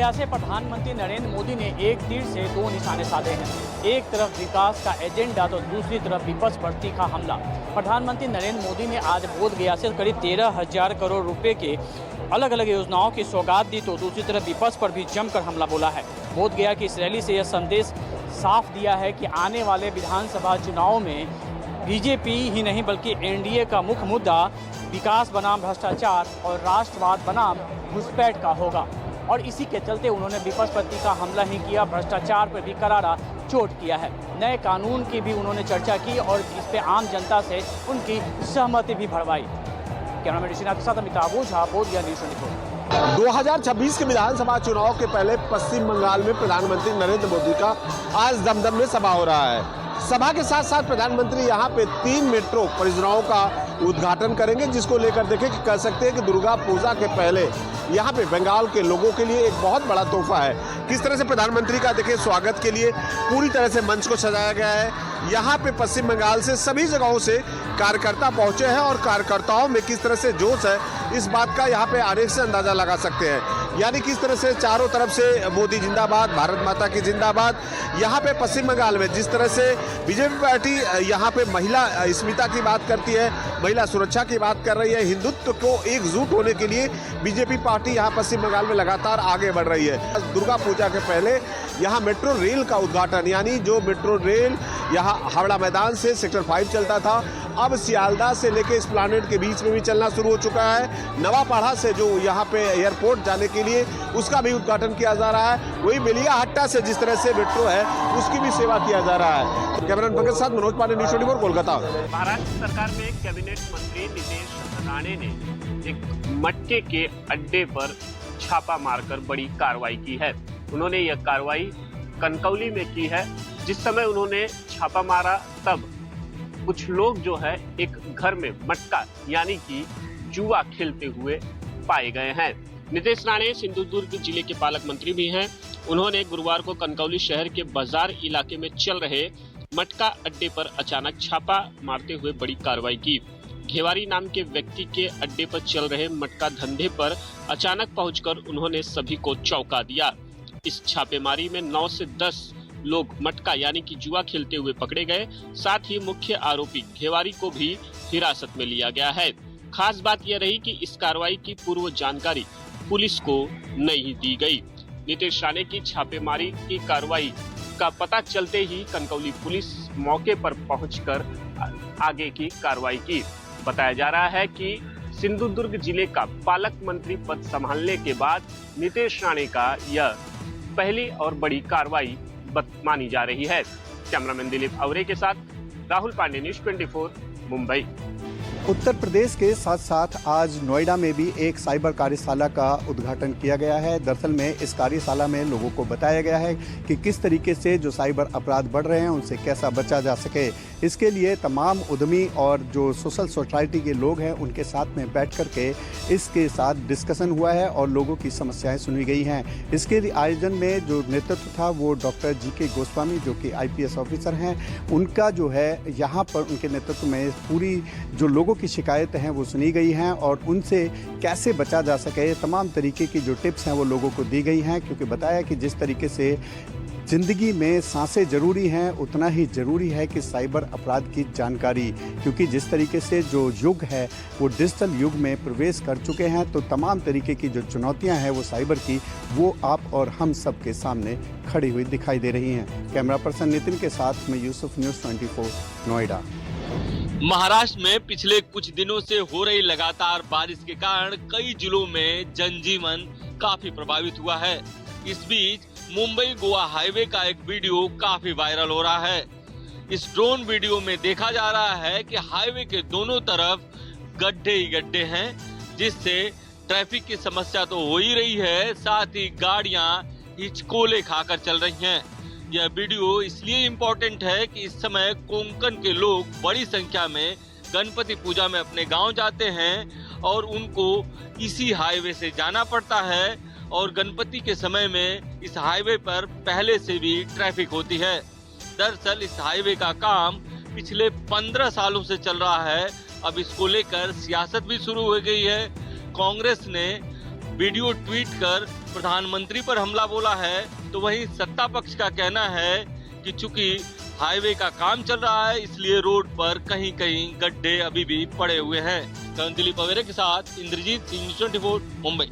गया से प्रधानमंत्री नरेंद्र मोदी ने एक तीर से दो निशाने साधे हैं। एक तरफ विकास का एजेंडा तो दूसरी तरफ विपक्ष पर तीखा हमला। प्रधानमंत्री नरेंद्र मोदी ने आज बोधगया से करीब 13,000 करोड़ रुपए के अलग अलग योजनाओं की सौगात दी, तो दूसरी तरफ विपक्ष पर भी जमकर हमला बोला है। बोधगया की इस रैली से यह संदेश साफ दिया है कि आने वाले विधानसभा चुनाव में बीजेपी ही नहीं बल्कि एनडीए का मुख्य मुद्दा विकास बनाम भ्रष्टाचार और राष्ट्रवाद बनाम घुसपैठ का होगा। और इसी के चलते उन्होंने विपक्ष पर तीखा हमला ही किया, भ्रष्टाचार पर भी करारा चोट किया है। नए कानून की भी उन्होंने चर्चा की और इस पे आम जनता से उनकी सहमति भी भरवाई। कैमरामैन ऋषिनाथ के साथ अमिताभ ओझा, बोधगया न्यूज़ 24। 2026 के विधानसभा चुनाव के पहले पश्चिम बंगाल में प्रधानमंत्री नरेंद्र मोदी का आज दमदम में सभा हो रहा है। सभा के साथ साथ प्रधानमंत्री यहाँ पे 3 मेट्रो परियोजनाओं का उद्घाटन करेंगे, जिसको लेकर देखें कि कह सकते हैं कि दुर्गा पूजा के पहले यहाँ पे बंगाल के लोगों के लिए एक बहुत बड़ा तोहफा है। किस तरह से प्रधानमंत्री का देखिए स्वागत के लिए पूरी तरह से मंच को सजाया गया है। यहाँ पे पश्चिम बंगाल से सभी जगहों से कार्यकर्ता पहुंचे हैं और कार्यकर्ताओं में किस तरह से जोश है, इस बात का यहाँ पे आरेख से अंदाजा लगा सकते हैं। यानी किस तरह से चारों तरफ से मोदी जिंदाबाद, भारत माता की जिंदाबाद। यहाँ पे पश्चिम बंगाल में जिस तरह से बीजेपी पार्टी यहाँ पे महिला अस्मिता की बात करती है, महिला सुरक्षा की बात कर रही है, हिंदुत्व को एकजुट होने के लिए बीजेपी पार्टी यहाँ पश्चिम बंगाल में लगातार आगे बढ़ रही है। दुर्गा पूजा के पहले यहाँ मेट्रो रेल का उद्घाटन, यानी जो मेट्रो रेल यहाँ हावड़ा मैदान से सेक्टर 5 चलता था, अब सियालदह से लेके एस्प्लैनेड के बीच में भी चलना शुरू हो चुका है। नवापाड़ा से जो यहाँ पे एयरपोर्ट जाने के लिए उसका भी उद्घाटन किया जा रहा है। वही बेलियाहट्टा से जिस तरह से मेट्रो है उसकी भी सेवा किया जा रहा है। कैमरामैन पंकज के साथ मनोज पांडे, न्यूज़ 24, कोलकाता। महाराष्ट्र सरकार में कैबिनेट मंत्री नीतीश राणे ने एक मटके के अड्डे पर छापा मारकर बड़ी कार्रवाई की है। उन्होंने यह कार्रवाई कनकौली में की है। जिस समय उन्होंने छापा मारा तब कुछ लोग जो है एक घर में मटका यानी कि जुआ खेलते हुए पाए गए हैं। नीतीश राणे सिंधुदुर्ग जिले के पालक मंत्री भी हैं। उन्होंने गुरुवार को कनकौली शहर के बाजार इलाके में चल रहे मटका अड्डे पर अचानक छापा मारते हुए बड़ी कार्रवाई की। घेवारी नाम के व्यक्ति के अड्डे पर चल रहे मटका धंधे पर अचानक पहुंचकर उन्होंने सभी को चौंका दिया। इस छापेमारी में 9 से 10 लोग मटका यानी कि जुआ खेलते हुए पकड़े गए। साथ ही मुख्य आरोपी घेवारी को भी हिरासत में लिया गया है। खास बात यह रही कि इस कार्रवाई की पूर्व जानकारी पुलिस को नहीं दी गई। नीतीश राणे की छापेमारी की कार्रवाई का पता चलते ही कनकौली पुलिस मौके पर पहुंचकर आगे की कार्रवाई की। बताया जा रहा है कि सिंधुदुर्ग जिले का पालक मंत्री पद संभालने के बाद नीतीश राणे का यह पहली और बड़ी कार्रवाई मानी जा रही है। कैमरामैन दिलीप अवरे के साथ राहुल पांडे, न्यूज़ 24, मुंबई। उत्तर प्रदेश के साथ साथ आज नोएडा में भी एक साइबर कार्यशाला का उद्घाटन किया गया है। दरअसल में इस कार्यशाला में लोगों को बताया गया है कि किस तरीके से जो साइबर अपराध बढ़ रहे हैं उनसे कैसा बचा जा सके। इसके लिए तमाम उद्यमी और जो सोशल सोसाइटी के लोग हैं उनके साथ में बैठ कर के इसके साथ डिस्कशन हुआ है और लोगों की समस्याएं सुनी गई हैं। इसके लिए आयोजन में जो नेतृत्व था वो डॉक्टर GK गोस्वामी जो कि IPS ऑफिसर हैं, उनका जो है यहाँ पर उनके नेतृत्व में पूरी जो लोगों की शिकायतें हैं वो सुनी गई हैं और उनसे कैसे बचा जा सके तमाम तरीके की जो टिप्स हैं वो लोगों को दी गई हैं। क्योंकि बताया कि जिस तरीके से जिंदगी में सांसें जरूरी हैं उतना ही जरूरी है कि साइबर अपराध की जानकारी, क्योंकि जिस तरीके से जो युग है वो डिजिटल युग में प्रवेश कर चुके हैं, तो तमाम तरीके की जो चुनौतियां हैं वो साइबर की वो आप और हम सब के सामने खड़ी हुई दिखाई दे रही हैं। कैमरा पर्सन नितिन के साथ मैं यूसुफ, न्यूज़ 24, नोएडा। महाराष्ट्र में पिछले कुछ दिनों से हो रही लगातार बारिश के कारण कई जिलों में जनजीवन काफी प्रभावित हुआ है। इस बीच मुंबई गोवा हाईवे का एक वीडियो काफी वायरल हो रहा है। इस ड्रोन वीडियो में देखा जा रहा है कि हाईवे के दोनों तरफ गड्ढे ही गड्ढे हैं, जिससे ट्रैफिक की समस्या तो हो ही रही है, साथ ही गाड़ियां हिचकोले खाकर चल रही हैं। यह वीडियो इसलिए इम्पोर्टेंट है कि इस समय कोंकण के लोग बड़ी संख्या में गणपति पूजा में अपने गांव जाते हैं और उनको इसी हाईवे से जाना पड़ता है और गणपति के समय में इस हाईवे पर पहले से भी ट्रैफिक होती है। दरअसल इस हाईवे का काम पिछले 15 सालों से चल रहा है। अब इसको लेकर सियासत भी शुरू हो गई है। कांग्रेस ने वीडियो ट्वीट कर प्रधानमंत्री पर हमला बोला है, तो वहीं सत्ता पक्ष का कहना है कि चूंकि हाईवे का काम चल रहा है इसलिए रोड पर कहीं कहीं गड्ढे अभी भी पड़े हुए हैं। दिलीप अवेरे के साथ इंद्रजीत सिंह, न्यूज़ 24, मुंबई।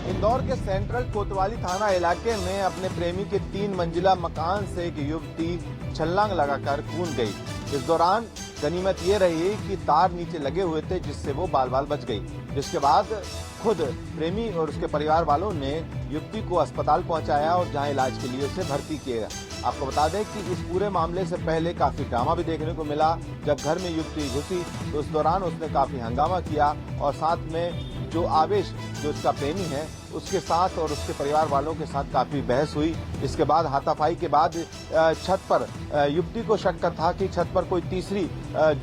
इंदौर के सेंट्रल कोतवाली थाना इलाके में अपने प्रेमी के 3 मंजिला मकान से एक युवती छलांग लगाकर कूद गई। इस दौरान गनीमत ये रही कि तार नीचे लगे हुए थे, जिससे वो बाल बाल बच गई। जिसके बाद खुद प्रेमी और उसके परिवार वालों ने युवती को अस्पताल पहुंचाया और जहां इलाज के लिए उसे भर्ती किया। आपको बता दें कि इस पूरे मामले से पहले काफी ड्रामा भी देखने को मिला। जब घर में युवती घुसी तो उस दौरान उसने काफी हंगामा किया और साथ में जो आवेश जो उसका प्रेमी है उसके साथ और उसके परिवार वालों के साथ काफी बहस हुई। इसके बाद हाथापाई के बाद छत पर युवती को शक था कि छत पर कोई तीसरी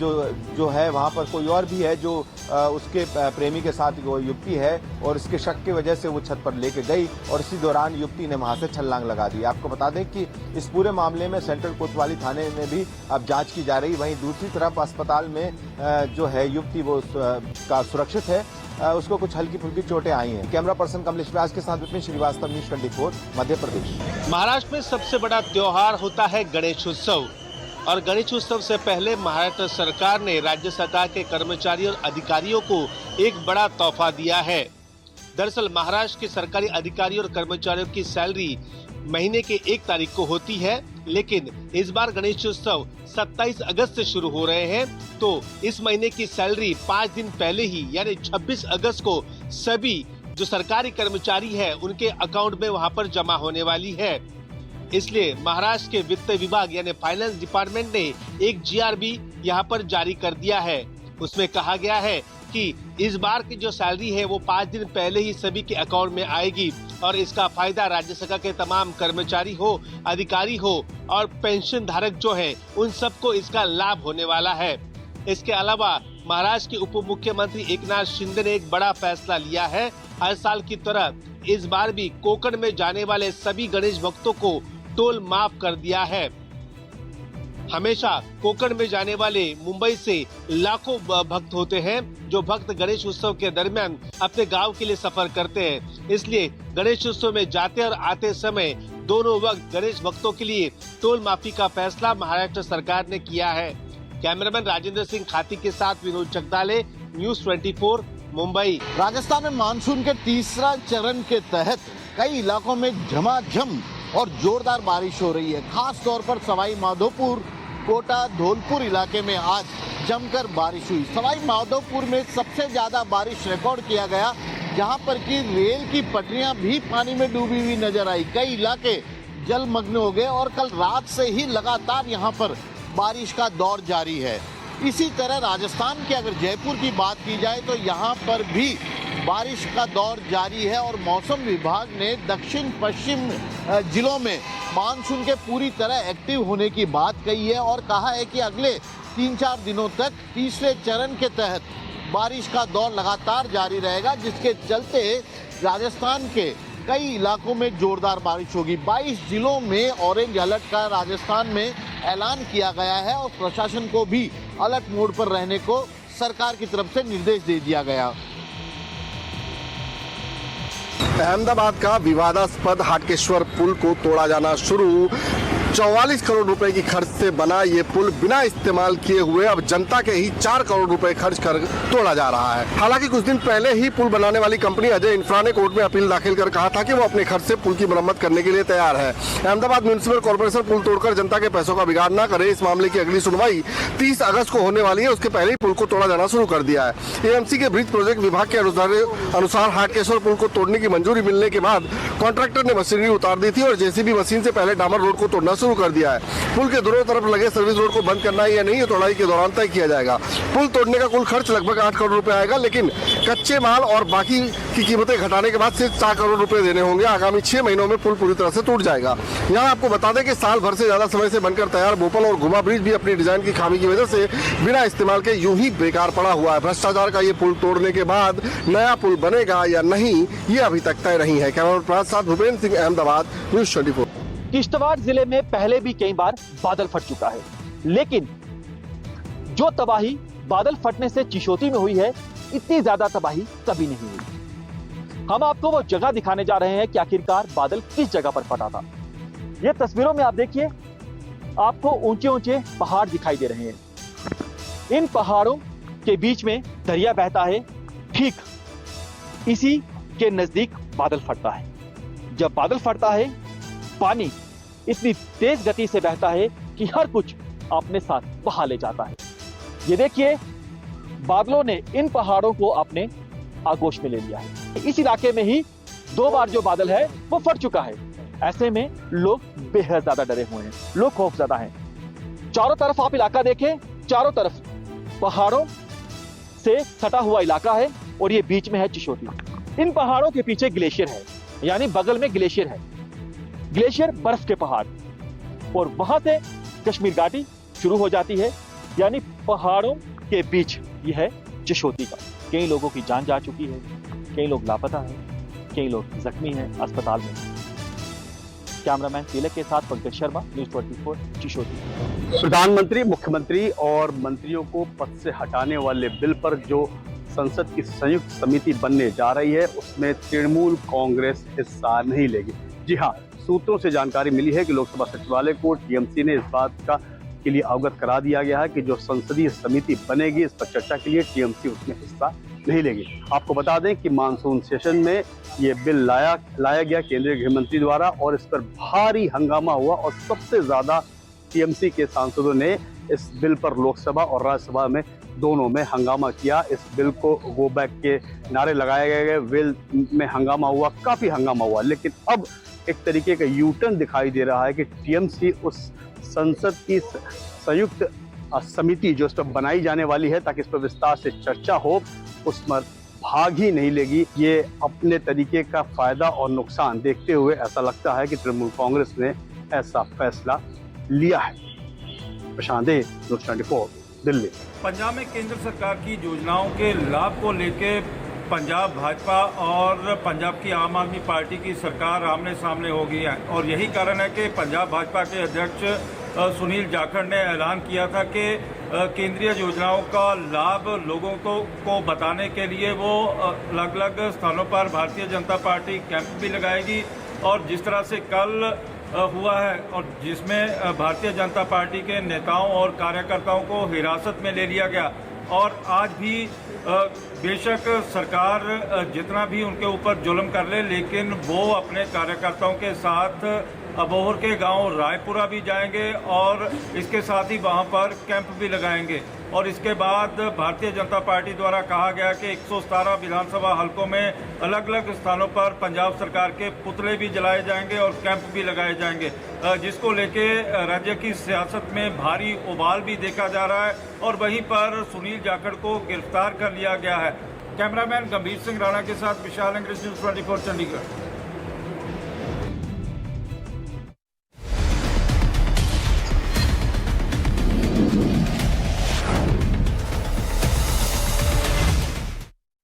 जो है वहां पर कोई और भी है जो उसके प्रेमी के साथ वो युवती है, और इसके शक की वजह से वो छत पर लेके गई और इसी दौरान युवती ने वहां से छलांग लगा दी। आपको बता दें कि इस पूरे मामले में सेंट्रल कोतवाली थाने में भी अब जांच की जा रही। वहीं दूसरी तरफ अस्पताल में जो है युवती वो का सुरक्षित है, उसको कुछ हल्की फुल्की चोटें आई हैं। कैमरा पर्सन कमलेश व्यास के साथ विपिन श्रीवास्तव, न्यूज़ 24, मध्य प्रदेश। महाराष्ट्र में सबसे बड़ा त्योहार होता है गणेश उत्सव, और गणेश उत्सव से पहले महाराष्ट्र सरकार ने राज्य सरकार के कर्मचारियों और अधिकारियों को एक बड़ा तोहफा दिया है। दरअसल महाराष्ट्र के सरकारी अधिकारियों और कर्मचारियों की सैलरी महीने के 1 तारीख को होती है, लेकिन इस बार गणेश उत्सव 27 अगस्त से शुरू हो रहे हैं, तो इस महीने की सैलरी 5 दिन पहले ही यानी 26 अगस्त को सभी जो सरकारी कर्मचारी है उनके अकाउंट में वहां पर जमा होने वाली है। इसलिए महाराष्ट्र के वित्त विभाग यानी फाइनेंस डिपार्टमेंट ने एक GRB यहाँ पर जारी कर दिया है। उसमें कहा गया है कि इस बार की जो सैलरी है वो 5 दिन पहले ही सभी के अकाउंट में आएगी और इसका फायदा राज्य सरकार के तमाम कर्मचारी हो, अधिकारी हो और पेंशन धारक जो है उन सबको इसका लाभ होने वाला है। इसके अलावा महाराष्ट्र के उप मुख्यमंत्री एकनाथ शिंदे ने एक बड़ा फैसला लिया है। हर साल की तरह इस बार भी कोकण में जाने वाले सभी गणेश भक्तों को टोल माफ कर दिया है। हमेशा कोकण में जाने वाले मुंबई से लाखों भक्त होते हैं जो भक्त गणेश उत्सव के दरमियान अपने गांव के लिए सफर करते हैं। इसलिए गणेश उत्सव में जाते और आते समय दोनों वक्त गणेश भक्तों के लिए टोल माफी का फैसला महाराष्ट्र सरकार ने किया है। कैमरामैन राजेंद्र सिंह खाती के साथ विनोद जगदाले, न्यूज़ 24, मुंबई। राजस्थान में मानसून के तीसरा चरण के तहत कई इलाकों में झमाझम और जोरदार बारिश हो रही है। खास तौर पर सवाई माधोपुर, कोटा, धौलपुर इलाके में आज जमकर बारिश हुई। सवाई माधोपुर में सबसे ज्यादा बारिश रिकॉर्ड किया गया, जहां पर की रेल की पटरियां भी पानी में डूबी हुई नजर आई। कई इलाके जलमग्न हो गए और कल रात से ही लगातार यहां पर बारिश का दौर जारी है। इसी तरह राजस्थान के अगर जयपुर की बात की जाए तो यहाँ पर भी बारिश का दौर जारी है और मौसम विभाग ने दक्षिण पश्चिम जिलों में मानसून के पूरी तरह एक्टिव होने की बात कही है और कहा है कि अगले 3-4 दिनों तक तीसरे चरण के तहत बारिश का दौर लगातार जारी रहेगा, जिसके चलते राजस्थान के कई इलाकों में जोरदार बारिश होगी। 22 जिलों में ऑरेंज अलर्ट का राजस्थान में ऐलान किया गया है और प्रशासन को भी अलर्ट मोड पर रहने को सरकार की तरफ से निर्देश दे दिया गया। अहमदाबाद का विवादास्पद हाटकेश्वर पुल को तोड़ा जाना शुरू। 44 करोड़ रुपए की खर्च से बना ये पुल बिना इस्तेमाल किए हुए अब जनता के ही 4 करोड़ रुपए खर्च कर तोड़ा जा रहा है। हालांकि कुछ दिन पहले ही पुल बनाने वाली कंपनी अजय इंफ्रा ने कोर्ट में अपील दाखिल कर कहा था कि वो अपने खर्च से पुल की मरम्मत करने के लिए तैयार है। अहमदाबाद म्युनिसिपल कॉर्पोरेशन पुल तोड़कर जनता के पैसों का बिगाड़ न करे, इस मामले की अगली सुनवाई 30 अगस्त को होने वाली है। उसके पहले ही पुल को तोड़ा जाना शुरू कर दिया है। एएमसी के ब्रिज प्रोजेक्ट विभाग के अनुसार हाटकेश्वर पुल को तोड़ने की मंजूरी मिलने के बाद कॉन्ट्रैक्टर ने मशीनरी उतार दी थी और जेसीबी मशीन से पहले डामर रोड को तोड़ना शुरू कर दिया है। पुल के दोनों तरफ लगे सर्विस रोड को बंद करना है या नहीं, ये तोड़ाई के दौरान तय किया जाएगा। पुल तोड़ने का कुल खर्च लगभग 8 करोड़ रुपए आएगा, लेकिन कच्चे माल और बाकी की कीमतें घटाने के बाद सिर्फ 4 करोड़ रुपए देने होंगे। आगामी 6 महीनों में पुल पूरी तरह से टूट जाएगा। यहाँ आपको बता दें कि साल भर से ज्यादा समय से बनकर तैयार बोपल और घुमा ब्रिज भी अपनी डिजाइन की खामी की वजह से बिना इस्तेमाल के यूं ही बेकार पड़ा हुआ है। भ्रष्टाचार का ये पुल तोड़ने के बाद नया पुल बनेगा या नहीं, ये अभी तक तय नहीं है। कैमरा साथ भूपेंद्र सिंह, अहमदाबाद, न्यूज़ 24। किश्तवाड़ जिले में पहले भी कई बार बादल फट चुका है, लेकिन जो तबाही बादल फटने से चिशोती में हुई है, इतनी ज्यादा तबाही कभी नहीं हुई। हम आपको वो जगह दिखाने जा रहे हैं कि आखिरकार बादल किस जगह पर फटा था। ये तस्वीरों में आप देखिए, आपको ऊंचे ऊंचे पहाड़ दिखाई दे रहे हैं। इन पहाड़ों के बीच में दरिया बहता है, ठीक इसी के नजदीक बादल फटता है। जब बादल फटता है, पानी इतनी तेज गति से बहता है कि हर कुछ अपने साथ बहा ले जाता है। ये देखिए, बादलों ने इन पहाड़ों को अपने आगोश में ले लिया है। इस इलाके में ही 2 बार जो बादल है वो फट चुका है। ऐसे में लोग बेहद ज्यादा डरे हुए हैं, लोग खौफजदा हैं। चारों तरफ आप इलाका देखें, चारों तरफ पहाड़ों से सटा हुआ इलाका है और ये बीच में है चिशोटी। इन पहाड़ों के पीछे ग्लेशियर है, यानी बगल में ग्लेशियर है। ग्लेशियर बर्फ के पहाड़, और वहां से कश्मीर घाटी शुरू हो जाती है, यानी पहाड़ों के बीच यह है चिशोटी का। कई लोगों की जान जा चुकी है, कई लोग लापता हैं, कई लोग जख्मी हैं, अस्पताल में। कैमरामैन तिलक के साथ पंकज शर्मा, न्यूज़ 24 चिशोटी। प्रधानमंत्री, मुख्यमंत्री और मंत्रियों को पद से हटाने वाले बिल पर जो संसद की संयुक्त समिति बनने जा रही है, उसमें तृणमूल कांग्रेस हिस्सा नहीं लेगी। जी हाँ, सूत्रों से जानकारी मिली है कि लोकसभा सचिवालय को टीएमसी ने इस बात के लिए अवगत करा दिया गया है कि जो संसदीय समिति बनेगी, इस पर चर्चा के लिए टीएमसी उसमें हिस्सा नहीं लेगी। आपको बता दें कि मानसून सेशन में ये बिल लाया गया केंद्रीय गृह मंत्री द्वारा, और इस पर भारी हंगामा हुआ और सबसे ज्यादा टीएमसी के सांसदों ने इस बिल पर लोकसभा और राज्यसभा में दोनों में हंगामा किया। इस बिल को गो बैक के नारे लगाए गए, बिल में हंगामा हुआ, काफी हंगामा हुआ। लेकिन अब एक तरीके का यू टर्न दिखाई दे रहा है कि टीएमसी उस संसद की संयुक्त समिति जो इस पर बनाई जाने वाली है ताकि इस पर विस्तार से चर्चा हो, उस पर भाग ही नहीं लेगी। ये अपने तरीके का फायदा और नुकसान देखते हुए ऐसा लगता है कि तृणमूल कांग्रेस ने ऐसा फैसला लिया है। प्रशांत दे, न्यूज़ 24, दिल्ली। पंजाब में केंद्र सरकार की योजनाओं के लाभ को लेके पंजाब भाजपा और पंजाब की आम आदमी पार्टी की सरकार आमने सामने हो गई है, और यही कारण है कि पंजाब भाजपा के अध्यक्ष सुनील जाखड़ ने ऐलान किया था कि केंद्रीय योजनाओं का लाभ लोगों को बताने के लिए वो अलग अलग स्थानों पर भारतीय जनता पार्टी कैंप भी लगाएगी। और जिस तरह से कल हुआ है और जिसमें भारतीय जनता पार्टी के नेताओं और कार्यकर्ताओं को हिरासत में ले लिया गया, और आज भी बेशक सरकार जितना भी उनके ऊपर जुल्म कर ले, लेकिन वो अपने कार्यकर्ताओं के साथ अबोहर के गांव रायपुरा भी जाएंगे और इसके साथ ही वहां पर कैंप भी लगाएंगे। और इसके बाद भारतीय जनता पार्टी द्वारा कहा गया कि 117 विधानसभा हलकों में अलग अलग स्थानों पर पंजाब सरकार के पुतले भी जलाए जाएंगे और कैंप भी लगाए जाएंगे, जिसको लेके राज्य की सियासत में भारी उबाल भी देखा जा रहा है। और वहीं पर सुनील जाखड़ को गिरफ्तार कर लिया गया है। कैमरामैन गंभीर सिंह राणा के साथ विशाल अंग्रेज, न्यूज़ 24 चंडीगढ़।